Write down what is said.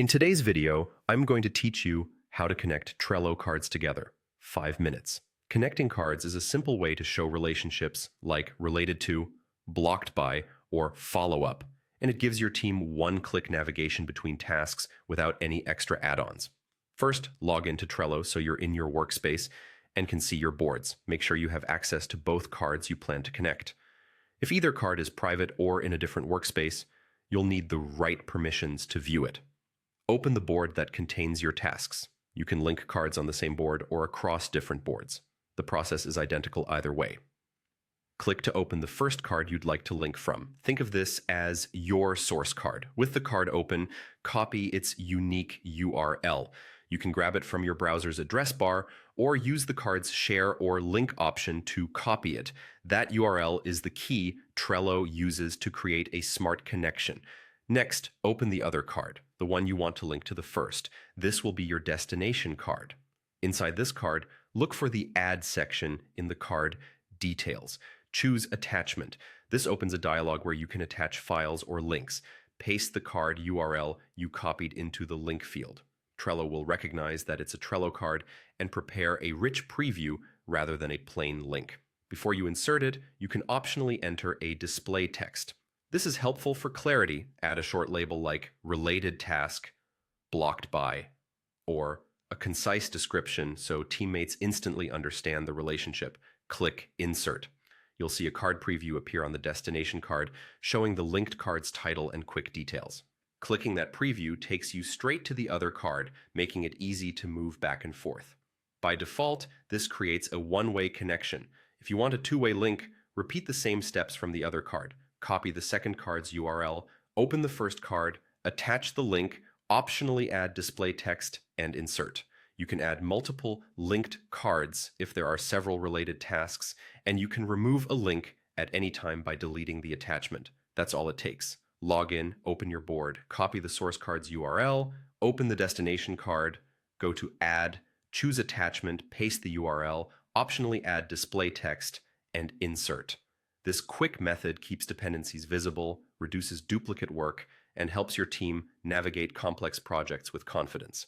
In today's video, I'm going to teach you how to connect Trello cards together. 5 minutes. Connecting cards is a simple way to show relationships like related to, blocked by, or follow up, and it gives your team one-click navigation between tasks without any extra add-ons. First, log into Trello so you're in your workspace and can see your boards. Make sure you have access to both cards you plan to connect. If either card is private or in a different workspace, you'll need the right permissions to view it. Open the board that contains your tasks. You can link cards on the same board or across different boards. The process is identical either way. Click to open the first card you'd like to link from. Think of this as your source card. With the card open, copy its unique URL. You can grab it from your browser's address bar or use the card's share or link option to copy it. That URL is the key Trello uses to create a smart connection. Next, open the other card, the one you want to link to the first. This will be your destination card. Inside this card, look for the Add section in the card Details. Choose Attachment. This opens a dialog where you can attach files or links. Paste the card URL you copied into the link field. Trello will recognize that it's a Trello card and prepare a rich preview rather than a plain link. Before you insert it, you can optionally enter a display text. This is helpful for clarity. Add a short label like related task, blocked by, or a concise description so teammates instantly understand the relationship. Click Insert. You'll see a card preview appear on the destination card, showing the linked card's title and quick details. Clicking that preview takes you straight to the other card, making it easy to move back and forth. By default, this creates a one-way connection. If you want a two-way link, repeat the same steps from the other card. Copy the second card's URL, open the first card, attach the link, optionally add display text, and insert. You can add multiple linked cards if there are several related tasks, and you can remove a link at any time by deleting the attachment. That's all it takes. Log in, open your board, copy the source card's URL, open the destination card, go to Add, choose Attachment, paste the URL, optionally add display text, and insert. This quick method keeps dependencies visible, reduces duplicate work, and helps your team navigate complex projects with confidence.